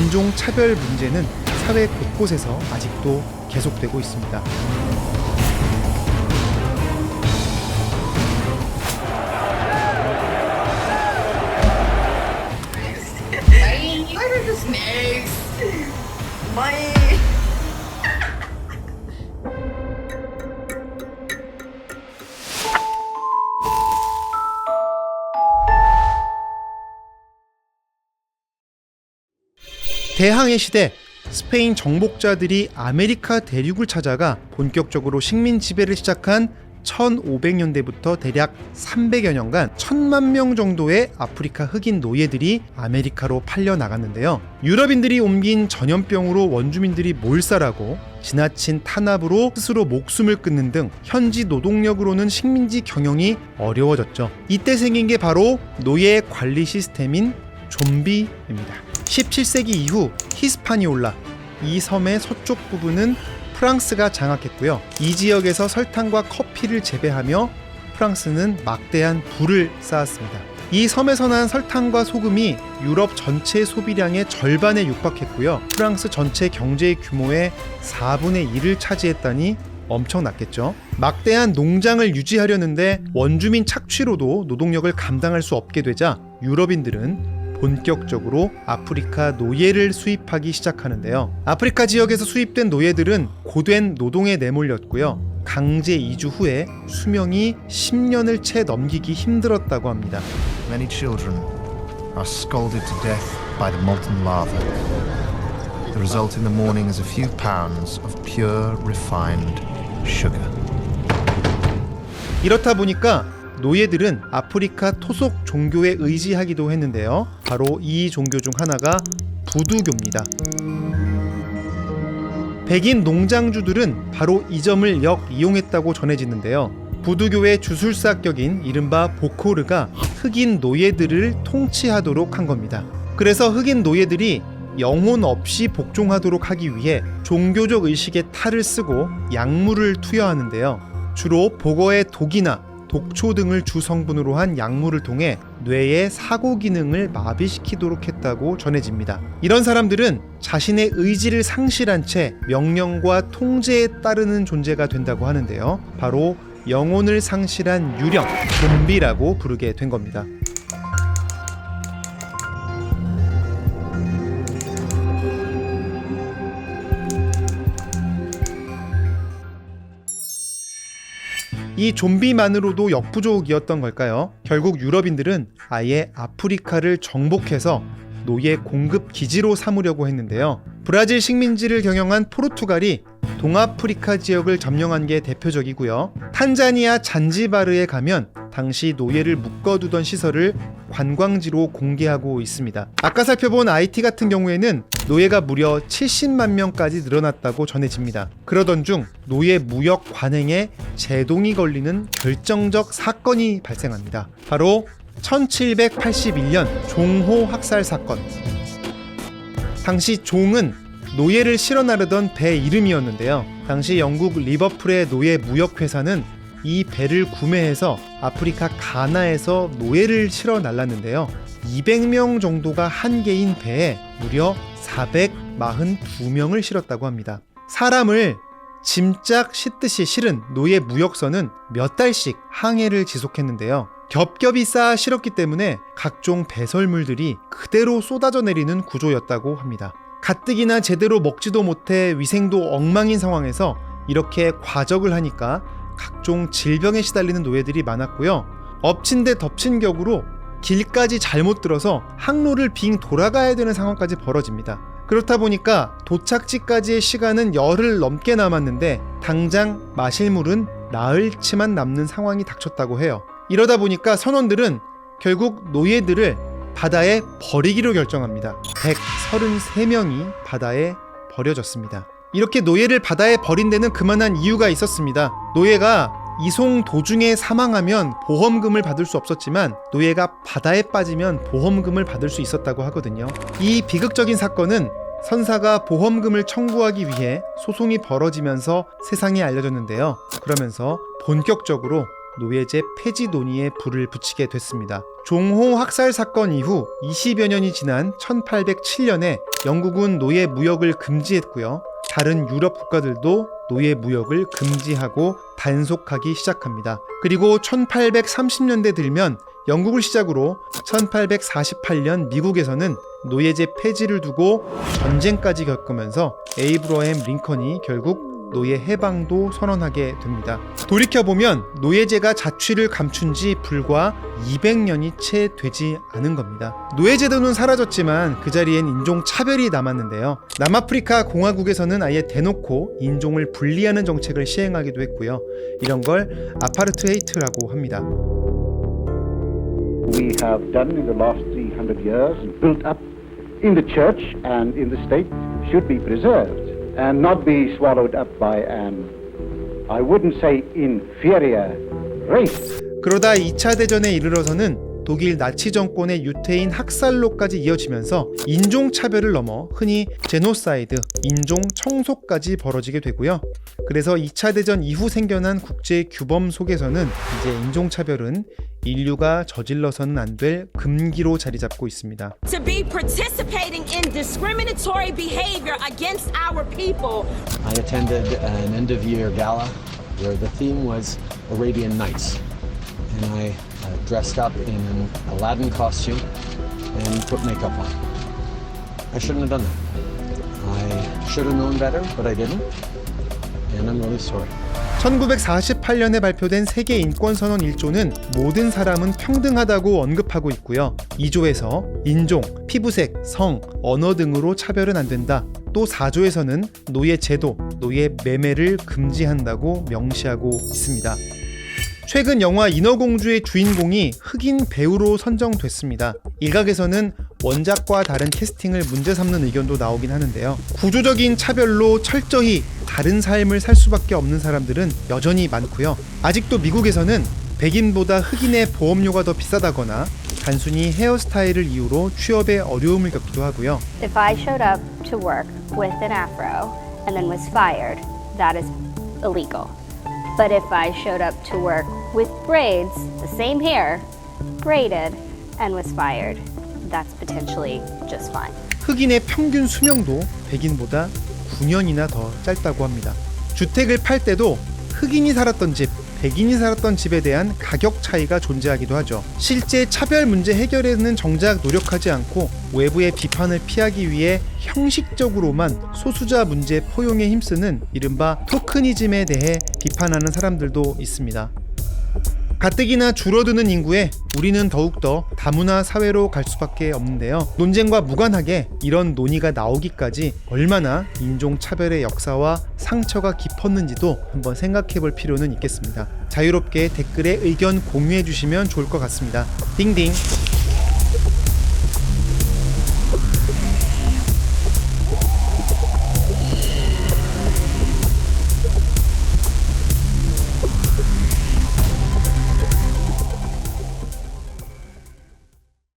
인종차별 문제는 사회 곳곳에서 아직도 계속되고 있습니다. 대항해 시대, 스페인 정복자들이 아메리카 대륙을 찾아가 본격적으로 식민 지배를 시작한 1500년대부터 대략 300여 년간 1000만 명 정도의 아프리카 흑인 노예들이 아메리카로 팔려 나갔는데요. 유럽인들이 옮긴 전염병으로 원주민들이 몰살하고 지나친 탄압으로 스스로 목숨을 끊는 등 현지 노동력으로는 식민지 경영이 어려워졌죠. 이때 생긴 게 바로 노예 관리 시스템인 좀비입니다. 17세기 이후 히스파니올라, 이 섬의 서쪽 부분은 프랑스가 장악했고요. 이 지역에서 설탕과 커피를 재배하며 프랑스는 막대한 부를 쌓았습니다. 이 섬에서 난 설탕과 소금이 유럽 전체 소비량의 절반에 육박했고요. 프랑스 전체 경제의 규모의 4분의 1을 차지했다니 엄청났겠죠. 막대한 농장을 유지하려는데 원주민 착취로도 노동력을 감당할 수 없게 되자 유럽인들은 본격적으로 아프리카 노예를 수입하기 시작하는데요. 아프리카 지역에서 수입된 노예들은 고된 노동에 내몰렸고요. 강제 이주 후에 수명이 10년을 채 넘기기 힘들었다고 합니다. Many children are scalded to death by the molten lava. The result in the morning is a few pounds of pure refined sugar. 이렇다 보니까 노예들은 아프리카 토속 종교에 의지하기도 했는데요. 바로 이 종교 중 하나가 부두교입니다. 백인 농장주들은 바로 이 점을 역이용했다고 전해지는데요. 부두교의 주술사격인 이른바 보코르가 흑인 노예들을 통치하도록 한 겁니다. 그래서 흑인 노예들이 영혼 없이 복종하도록 하기 위해 종교적 의식의 탈을 쓰고 약물을 투여하는데요. 주로 복어의 독이나 독초 등을 주성분으로 한 약물을 통해 뇌의 사고 기능을 마비시키도록 했다고 전해집니다. 이런 사람들은 자신의 의지를 상실한 채 명령과 통제에 따르는 존재가 된다고 하는데요. 바로 영혼을 상실한 유령, 좀비라고 부르게 된 겁니다. 이 좀비만으로도 역부족이었던 걸까요? 결국 유럽인들은 아예 아프리카를 정복해서 노예 공급 기지로 삼으려고 했는데요. 브라질 식민지를 경영한 포르투갈이 동아프리카 지역을 점령한 게 대표적이고요. 탄자니아 잔지바르에 가면 당시 노예를 묶어두던 시설을 관광지로 공개하고 있습니다. 아까 살펴본 아이티 같은 경우에는 노예가 무려 70만 명까지 늘어났다고 전해집니다. 그러던 중 노예 무역 관행에 제동이 걸리는 결정적 사건이 발생합니다. 바로 1781년 종호 학살 사건. 당시 종은 노예를 실어 나르던 배 이름이었는데요. 당시 영국 리버풀의 노예 무역회사는 이 배를 구매해서 아프리카 가나에서 노예를 실어 날랐는데요. 200명 정도가 한 개인 배에 무려 442명을 실었다고 합니다. 사람을 짐짝 싣듯이 실은 노예 무역선은 몇 달씩 항해를 지속했는데요. 겹겹이 쌓아 실었기 때문에 각종 배설물들이 그대로 쏟아져 내리는 구조였다고 합니다. 가뜩이나 제대로 먹지도 못해 위생도 엉망인 상황에서 이렇게 과적을 하니까 각종 질병에 시달리는 노예들이 많았고요. 엎친 데 덮친 격으로 길까지 잘못 들어서 항로를 빙 돌아가야 되는 상황까지 벌어집니다. 그렇다 보니까 도착지까지의 시간은 열흘 넘게 남았는데 당장 마실 물은 나흘치만 남는 상황이 닥쳤다고 해요. 이러다 보니까 선원들은 결국 노예들을 바다에 버리기로 결정합니다. 133명이 바다에 버려졌습니다. 이렇게 노예를 바다에 버린 데는 그만한 이유가 있었습니다. 노예가 이송 도중에 사망하면 보험금을 받을 수 없었지만 노예가 바다에 빠지면 보험금을 받을 수 있었다고 하거든요. 이 비극적인 사건은 선사가 보험금을 청구하기 위해 소송이 벌어지면서 세상에 알려졌는데요. 그러면서 본격적으로 노예제 폐지 논의에 불을 붙이게 됐습니다. 종호 학살 사건 이후 20여 년이 지난 1807년에 영국은 노예 무역을 금지했고요. 다른 유럽 국가들도 노예 무역을 금지하고 단속하기 시작합니다. 그리고 1830년대 들면 영국을 시작으로 1848년 미국에서는 노예제 폐지를 두고 전쟁까지 겪으면서 에이브러햄 링컨이 결국 노예 해방도 선언하게 됩니다. 돌이켜보면 노예제가 자취를 감춘 지 불과 200년이 채 되지 않은 겁니다. 노예제도는 사라졌지만 그 자리엔 인종차별이 남았는데요. 남아프리카 공화국에서는 아예 대놓고 인종을 분리하는 정책을 시행하기도 했고요. 이런 걸 아파르트헤이트라고 합니다. We have done in the last 300 years and built up in the church and in the state should be preserved and not be swallowed up by an, I wouldn't say inferior race. 그러다 2차 대전에 이르러서는 독일 나치 정권의 유태인 학살로까지 이어지면서 인종차별을 넘어 흔히 제노사이드, 인종 청소까지 벌어지게 되고요. 그래서 2차 대전 이후 생겨난 국제 규범 속에서는 이제 인종차별은 인류가 저질러서는 안 될 금기로 자리 잡고 있습니다. To be participating in discriminatory behavior against our people. I attended an end-of-year gala where the theme was Arabian Nights, and I dressed up in an Aladdin costume and put makeup on. I shouldn't have done that. I should have known better, but I didn't, and I'm really sorry. 1948년에 발표된 세계 인권선언 1조는 모든 사람은 평등하다고 언급하고 있고요. 2조에서 인종, 피부색, 성, 언어 등으로 차별은 안 된다. 또 4조에서는 노예 제도, 노예 매매를 금지한다고 명시하고 있습니다. 최근 영화 인어공주의 주인공이 흑인 배우로 선정됐습니다. 일각에서는 원작과 다른 캐스팅을 문제 삼는 의견도 나오긴 하는데요. 구조적인 차별로 철저히 다른 삶을 살 수밖에 없는 사람들은 여전히 많고요. 아직도 미국에서는 백인보다 흑인의 보험료가 더 비싸다거나 단순히 헤어스타일을 이유로 취업에 어려움을 겪기도 하고요. If I showed up to work with an afro and then was fired, that is illegal. But if I showed up to work with braids, the same hair, braided, and was fired, that's potentially just fine. 흑인의 평균 수명도 백인보다 9년이나 더 짧다고 합니다. 주택을 팔 때도 흑인이 살았던 집, 백인이 살았던 집에 대한 가격 차이가 존재하기도 하죠. 실제 차별 문제 해결에는 정작 노력하지 않고 외부의 비판을 피하기 위해 형식적으로만 소수자 문제 포용에 힘쓰는 이른바 토크니즘에 대해 비판하는 사람들도 있습니다. 가뜩이나 줄어드는 인구에 우리는 더욱더 다문화 사회로 갈 수밖에 없는데요. 논쟁과 무관하게 이런 논의가 나오기까지 얼마나 인종차별의 역사와 상처가 깊었는지도 한번 생각해 볼 필요는 있겠습니다. 자유롭게 댓글에 의견 공유해 주시면 좋을 것 같습니다. 딩딩!